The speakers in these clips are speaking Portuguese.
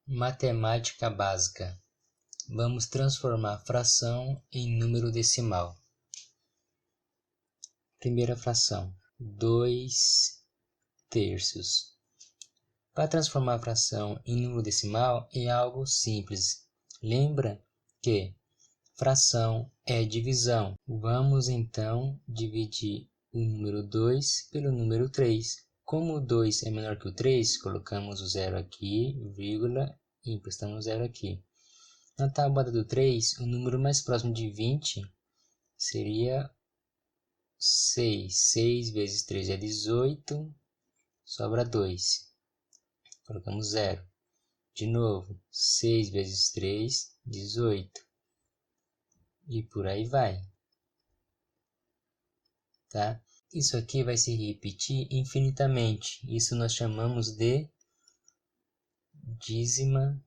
Matemática básica. Vamos transformar fração em número decimal. Primeira fração, 2/3. Para transformar a fração em número decimal é algo simples. Lembra que fração é divisão. Vamos então dividir o número 2 pelo número 3. Como o 2 é menor que o 3, colocamos o 0 aqui, vírgula, e emprestamos o 0 aqui. Na tábua do 3, o número mais próximo de 20 seria 6. 6 vezes 3 é 18, sobra 2. Colocamos 0. De novo, 6 vezes 3, 18. E por aí vai. Tá? Isso aqui vai se repetir infinitamente. Isso nós chamamos de dízima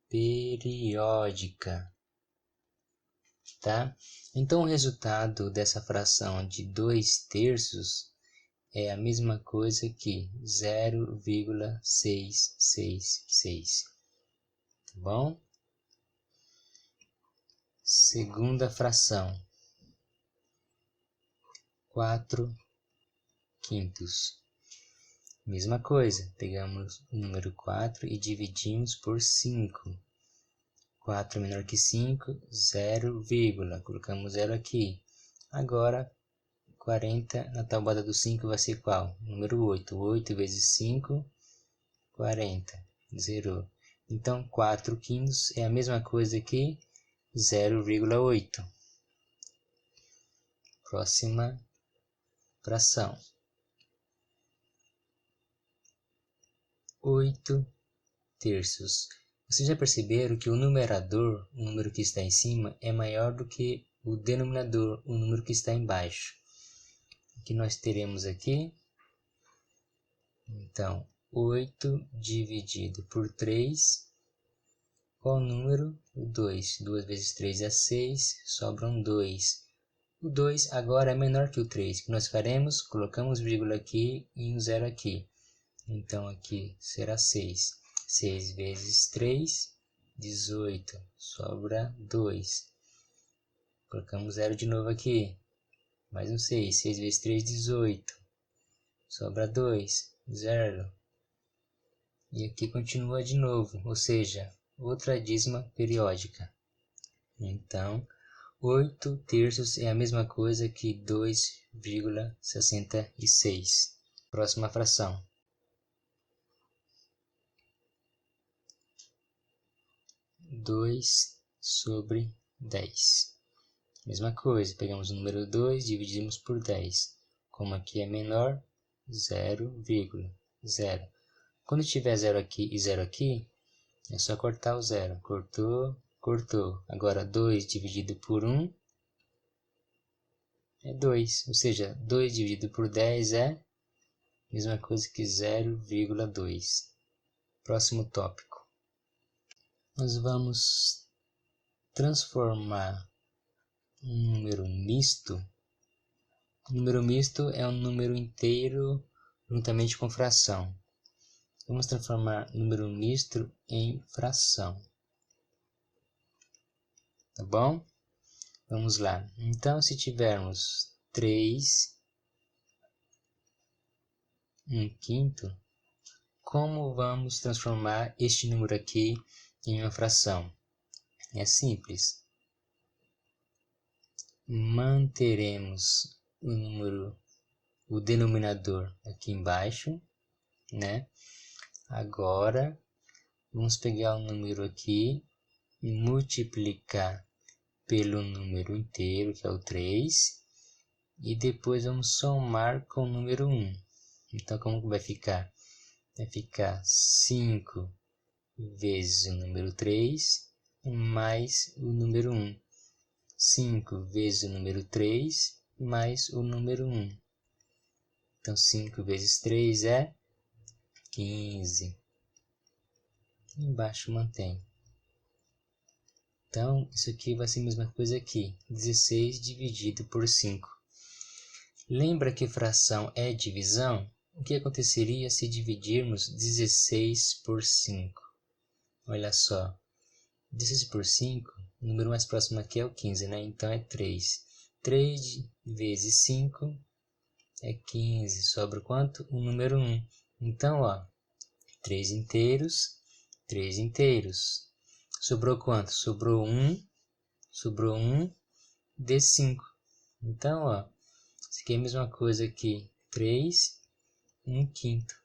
periódica. Tá? Então, o resultado dessa fração de 2/3 é a mesma coisa que 0,666. Tá bom? Segunda fração. 4/5. Mesma coisa, pegamos o número 4 e dividimos por 5. 4 menor que 5, 0, vírgula. Colocamos 0 aqui. Agora, 40 na tabuada do 5 vai ser qual? Número 8. 8 vezes 5, 40. Zerou. Então, 4/5 é a mesma coisa que 0,8. Próxima fração. 8/3. Vocês já perceberam que o numerador, o número que está em cima, é maior do que o denominador, o número que está embaixo. O que nós teremos aqui? Então, 8 dividido por 3. Qual número? O 2. 2 vezes 3 é 6, sobram 2. O 2 agora é menor que o 3. O que nós faremos? Colocamos vírgula aqui e um 0 aqui. Então, aqui será 6. 6 vezes 3, 18. Sobra 2. Colocamos 0 de novo aqui. Mais um 6. 6 vezes 3, 18. Sobra 2. 0. E aqui continua de novo, ou seja, outra dízima periódica. Então, 8/3 é a mesma coisa que 2,66. Próxima fração. 2/10. Mesma coisa, pegamos o número 2 e dividimos por 10. Como aqui é menor, 0,0. Quando tiver 0 aqui e 0 aqui, é só cortar o 0. Cortou, cortou. Agora 2 dividido por 1 é 2. Ou seja, 2 dividido por 10 é a mesma coisa que 0,2. Próximo tópico. Nós vamos transformar um número misto. O número misto é um número inteiro juntamente com fração. Vamos transformar número misto em fração. Tá bom? Vamos lá. Então, se tivermos 3/5, como vamos transformar este número aqui em uma fração? É simples. Manteremos o denominador aqui embaixo, né? Agora, vamos pegar o número aqui e multiplicar pelo número inteiro, que é o 3, e depois vamos somar com o número 1. Então, como que vai ficar? Vai ficar 5 vezes o número 3 mais o número 1. 5 vezes o número 3 mais o número 1. Então, 5 vezes 3 é 15. Embaixo mantém. Então, isso aqui vai ser a mesma coisa aqui. 16 dividido por 5. Lembra que fração é divisão? O que aconteceria se dividirmos 16 por 5? Olha só, 16 por 5, o número mais próximo aqui é o 15, né? Então é 3. 3 vezes 5 é 15. Sobra quanto? O número 1. Então, ó, 3 inteiros, 3 inteiros. Sobrou quanto? Sobrou 1 de 5. Então, ó, isso aqui é a mesma coisa que 3, 1 quinto,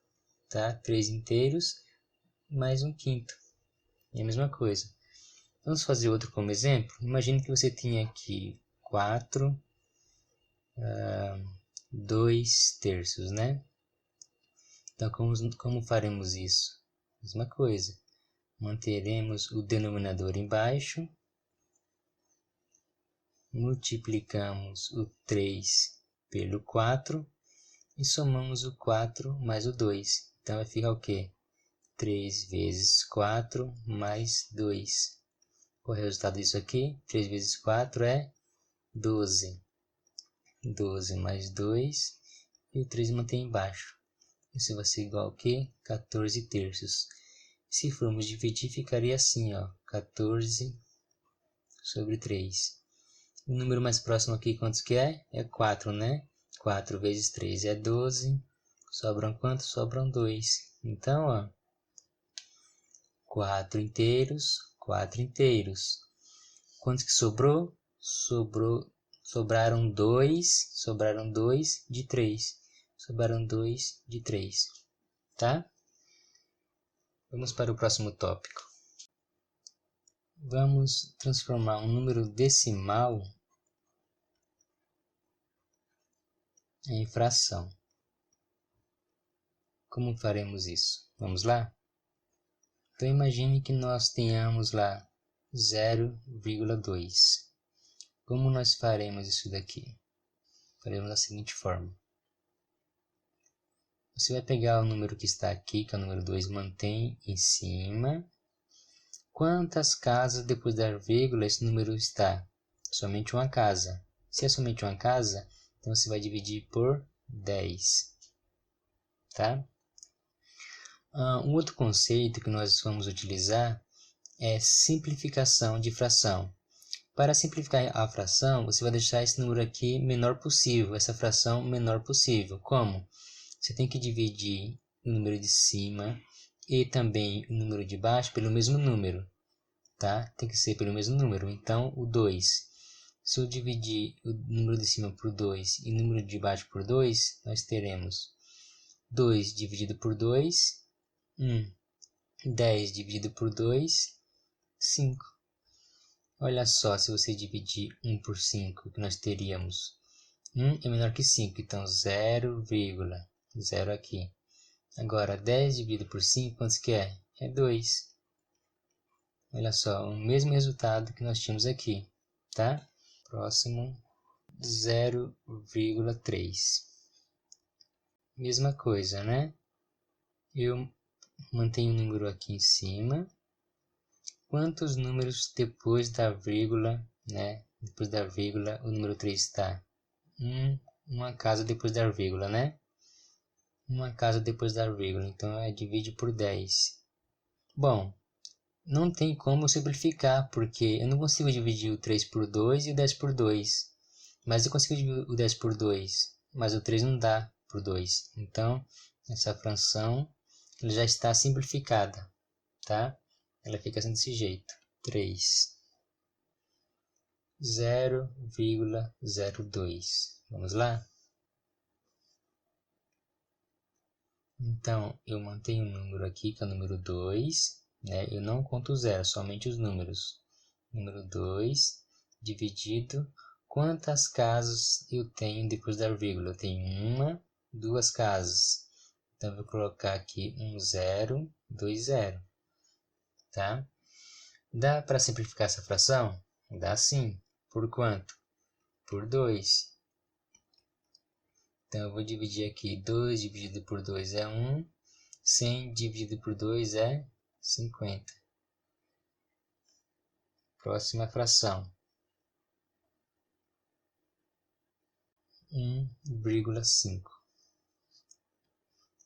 tá? 3 inteiros mais 1 quinto. É a mesma coisa. Vamos fazer outro como exemplo. Imagine que você tinha aqui 4, 2 terços, né? Então, como faremos isso? Mesma coisa. Manteremos o denominador embaixo. Multiplicamos o 3 pelo 4 e somamos o 4 mais o 2. Então, vai ficar o quê? 3 vezes 4 mais 2. Qual é o resultado disso aqui? 3 vezes 4 é 12. 12 mais 2 e o 3 mantém embaixo. Isso vai ser igual a quê? 14 terços. Se formos dividir, ficaria assim, ó, 14 sobre 3. O número mais próximo aqui, quantos que é? É 4, né? 4 vezes 3 é 12. Sobram quantos? Sobram 2. Então, ó, 4 inteiros, 4 inteiros. Quantos que sobrou? Sobraram 2 de 3. Sobraram 2 de 3, tá? Vamos para o próximo tópico. Vamos transformar um número decimal em fração. Como faremos isso? Vamos lá? Então, imagine que nós tenhamos lá 0,2. Como nós faremos isso daqui? Faremos da seguinte forma. Você vai pegar o número que está aqui, que é o número 2, mantém em cima. Quantas casas depois da vírgula esse número está? Somente uma casa. Se é somente uma casa, então você vai dividir por 10. Tá? Um outro conceito que nós vamos utilizar é simplificação de fração. Para simplificar a fração, você vai deixar esse número aqui menor possível, essa fração menor possível. Como? Você tem que dividir o número de cima e também o número de baixo pelo mesmo número, tá? Tem que ser pelo mesmo número. Então, o 2. Se eu dividir o número de cima por 2 e o número de baixo por 2, nós teremos 2 dividido por 2, 1. 10 dividido por 2, 5. Olha só, se você dividir 1 por 5, que nós teríamos 1 é menor que 5, então 0,0 aqui. Agora, 10 dividido por 5, quantos que é? É 2. Olha só, o mesmo resultado que nós tínhamos aqui, tá? Próximo, 0,3. Mesma coisa, né? Eu mantenho o número aqui em cima. Quantos números depois da vírgula, né? Depois da vírgula, o número 3 está? Uma casa depois da vírgula, né? Uma casa depois da vírgula, então divide por 10. Bom, não tem como simplificar, porque eu não consigo dividir o 3 por 2 e o 10 por 2. Mas eu consigo dividir o 10 por 2, mas o 3 não dá por 2. Então, essa fração ela já está simplificada, tá? Ela fica assim desse jeito. 3. 0,02. Vamos lá? Então, eu mantenho o número aqui, que é o número 2. Né? Eu não conto o zero, somente os números. Número 2 dividido. Quantas casas eu tenho depois da vírgula? Eu tenho 1, 2 casas. Então, eu vou colocar aqui 0, 2, 0. Tá? Dá para simplificar essa fração? Dá sim. Por quanto? Por 2. Então, eu vou dividir aqui. 2 dividido por 2 é 1. 100 dividido por 2 é 50. Próxima fração. 1,5.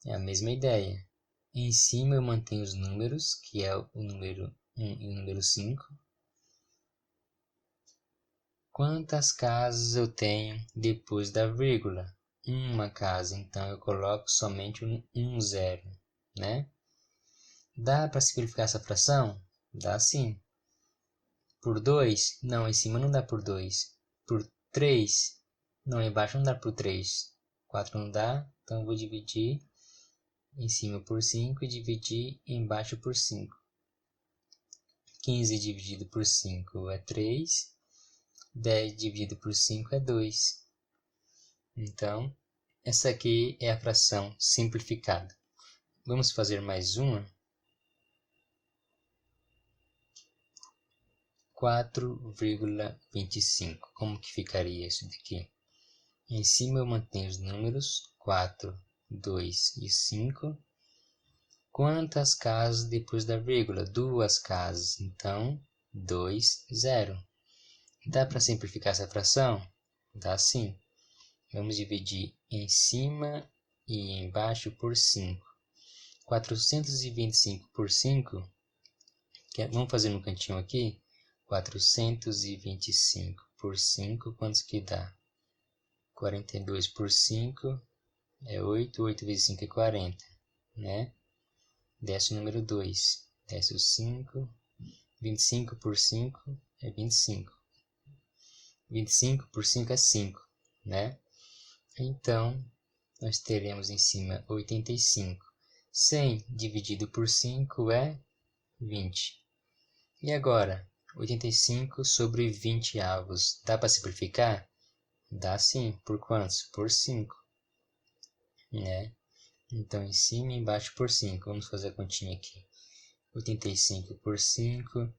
É a mesma ideia. Em cima eu mantenho os números, que é o número 1 e o número 5. Quantas casas eu tenho depois da vírgula? Uma casa, então eu coloco somente um zero, né? Dá para simplificar essa fração? Dá sim. Por 2? Não, em cima não dá por 2. Por 3? Não, embaixo não dá por 3. 4 não dá, então eu vou dividir em cima por 5 e dividir embaixo por 5. 15 dividido por 5 é 3. 10 dividido por 5 é 2. Então, essa aqui é a fração simplificada. Vamos fazer mais uma. 4,25. Como que ficaria isso daqui? Em cima eu mantenho os números 4, 2 e 5. Quantas casas depois da vírgula? 2 casas. Então, 2, 0. Dá para simplificar essa fração? Dá sim. Vamos dividir em cima e embaixo por 5. 425 por 5, vamos fazer no cantinho aqui. 425 por 5, quantos que dá? 42 por 5 é 8, 8 vezes 5 é 40, né? Desce o número 2, desce o 5, 25 por 5 é 25. 25 por 5 é 5, né? Então, nós teremos em cima 85. 100 dividido por 5 é 20. E agora, 85 sobre 20 avos. Dá para simplificar? Dá sim. Por quantos? Por 5. Né? Então, em cima e embaixo por 5. Vamos fazer a continha aqui. 85 por 5.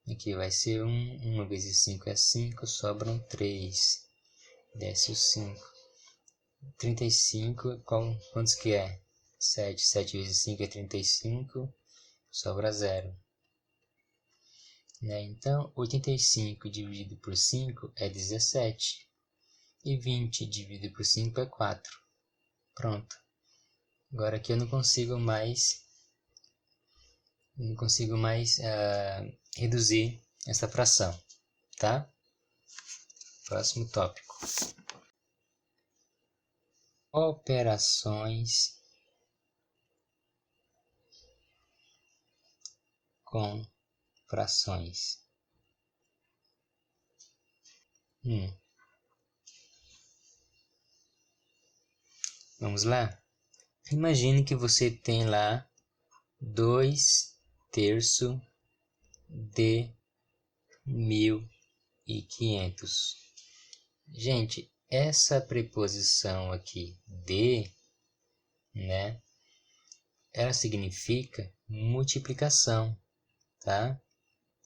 Aqui vai ser 1. 1 vezes 5 é 5. Sobram 3. Desce o 5. 35, quantos que é? 7. 7 vezes 5 é 35. Sobra 0. Né? Então, 85 dividido por 5 é 17. E 20 dividido por 5 é 4. Pronto. Agora aqui eu não consigo mais reduzir essa fração, tá? Próximo tópico. Operações com frações. Vamos lá? Imagine que você tem lá 2 terços de 1.500. Gente, essa preposição aqui de, né? Ela significa multiplicação, tá?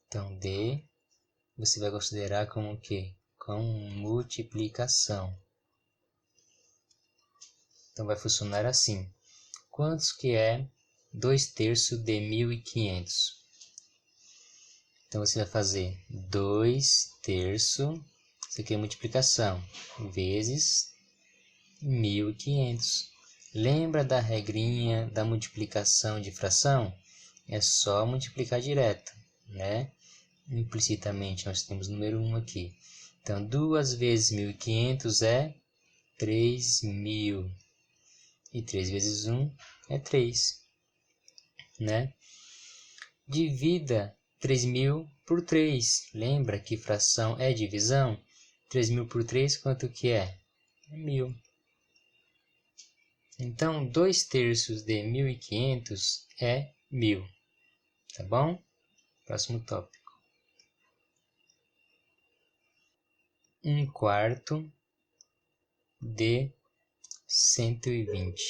Então, de você vai considerar como o quê? Como multiplicação. Então, vai funcionar assim. Quantos que é 2 terços de 1.500? Então, você vai fazer 2 terços, isso aqui é multiplicação, vezes 1.500. Lembra da regrinha da multiplicação de fração? É só multiplicar direto, né? Implicitamente nós temos o número 1 aqui. Então, 2 vezes 1.500 é 3.000. E 3 vezes 1 é 3, né? Divida 3.000 por 3. Lembra que fração é divisão? 3.000 por 3, quanto que é? É 1.000. Então, 2 terços de 1.500 é 1.000. Tá bom? Próximo tópico. 1 quarto de 120.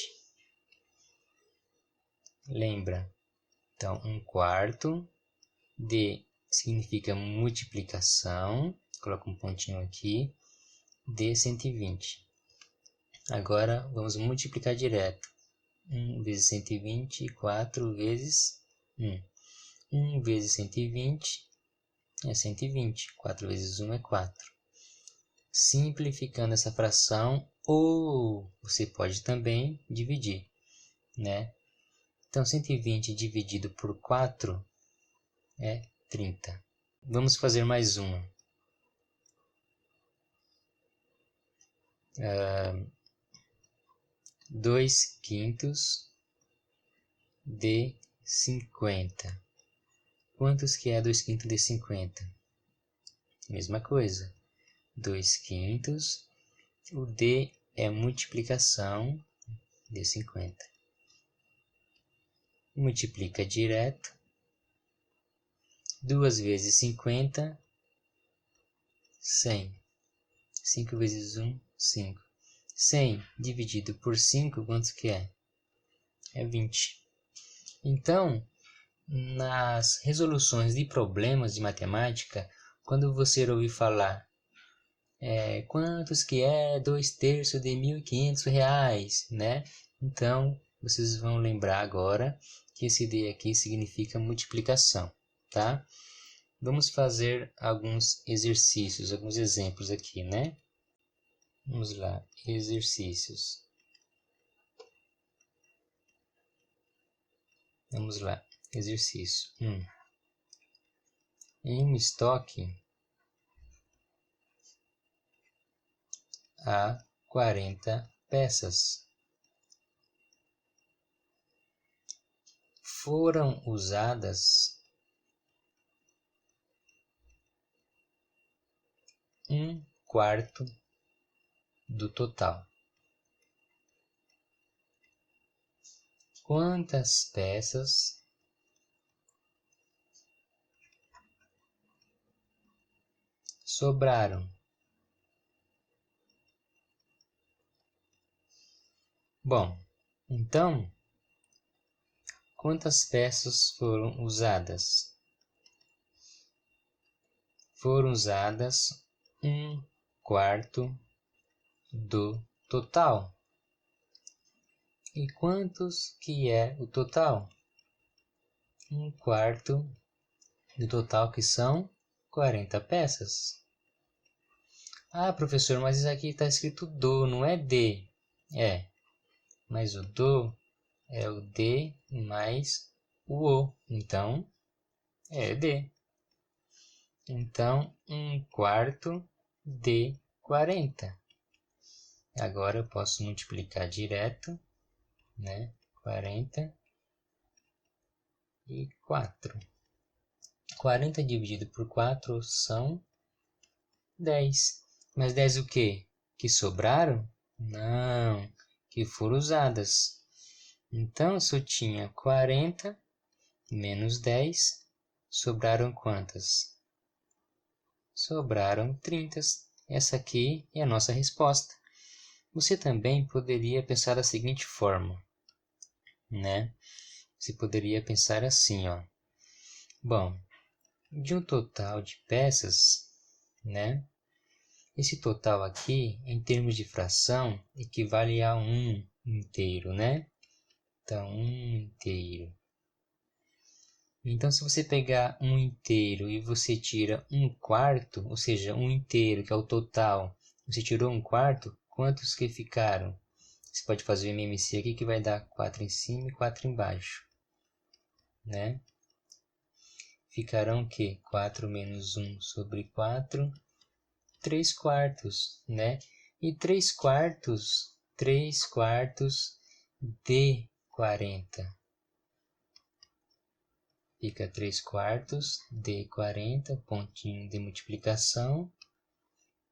Lembra? Então, 1 quarto de significa multiplicação. Coloca um pontinho aqui. De 120. Agora, vamos multiplicar direto. 1 vezes 120, 4 vezes 1. 1 vezes 120 é 120. 4 vezes 1 é 4. Simplificando essa fração, ou você pode também dividir. né? Então, 120 dividido por 4 é 30. Vamos fazer mais uma. 2/5 de 50. Quantos que é 2/5 de 50? Mesma coisa. 2/5. O D é multiplicação de 50. Multiplica direto. 2 vezes 50, 100. 5 vezes 1, 5. 100 dividido por 5, quanto que é? É 20. Então, nas resoluções de problemas de matemática, quando você ouvir falar quantos que é 2/3 de R$ 1.500, né? Então, vocês vão lembrar agora que esse D aqui significa multiplicação, tá? Vamos fazer alguns exercícios, alguns exemplos aqui, né? Vamos lá, exercícios. Vamos lá, exercício 1. Em um estoque há 40 peças. Foram usadas 1/4 do total. Quantas peças sobraram? Bom, então, quantas peças foram usadas? Foram usadas 1/4 do total. E quantos que é o total? 1/4 do total, que são 40 peças. Ah, professor, mas isso aqui está escrito do, não é D. É, mas o do é o D mais o O. Então, é D. Então, 1/4 de 40. Agora eu posso multiplicar direto, né? 40 e 4. 40 dividido por 4 são 10. Mas 10 o quê? Que sobraram? Não, que foram usadas. Então, se eu tinha 40 menos 10, sobraram quantas? Sobraram 30. Essa aqui é a nossa resposta. Você também poderia pensar da seguinte forma, né? Você poderia pensar assim, ó. Bom, de um total de peças, né? Esse total aqui, em termos de fração, equivale a 1 inteiro, né? Então, 1 inteiro. Então, se você pegar 1 inteiro e você tira 1/4, ou seja, 1 inteiro, que é o total, você tirou 1/4, quantos que ficaram? Você pode fazer o MMC aqui, que vai dar 4 em cima e 4 embaixo, né? Ficarão o quê? 4 menos 1 sobre 4, 3/4, né? E 3/4 de 40. Fica 3/4 de 40, pontinho de multiplicação.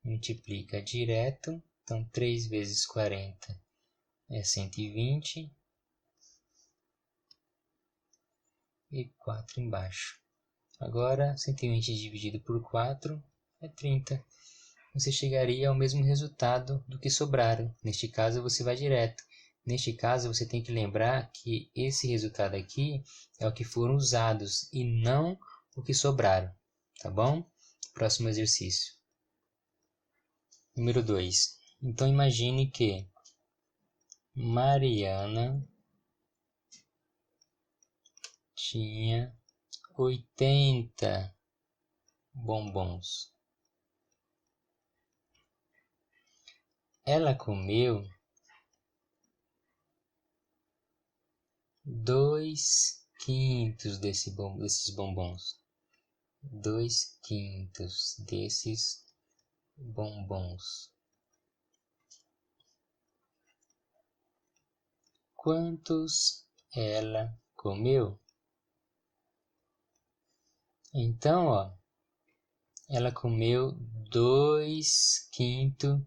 Multiplica direto. Então, 3 vezes 40 é 120. E 4 embaixo. Agora, 120 dividido por 4 é 30. Você chegaria ao mesmo resultado do que sobraram. Neste caso, você vai direto. Neste caso, você tem que lembrar que esse resultado aqui é o que foram usados e não o que sobraram. Tá bom? Próximo exercício. Número 2. Então, imagine que Mariana tinha 80 bombons. Ela comeu 2/5 desses bombons. 2/5 desses bombons. Quantos ela comeu? Então, ó, ela comeu 2/5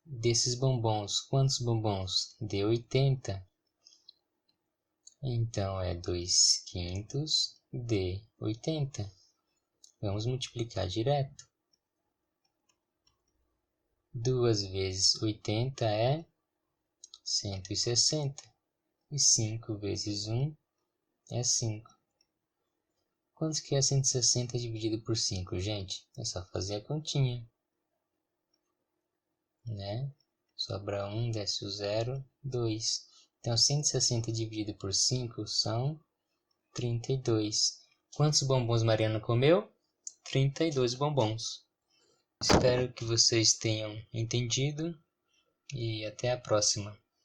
desses bombons. Quantos bombons? Deu 80. Então, é 2/5 de 80. Vamos multiplicar direto. 2 vezes 80 é 160. E 5 vezes 1 é 5. Quanto que é 160 dividido por 5, gente? É só fazer a continha, né? Sobra 1, desce o 0, 2. Então, 160 dividido por 5 são 32. Quantos bombons Mariana comeu? 32 bombons. Espero que vocês tenham entendido e até a próxima.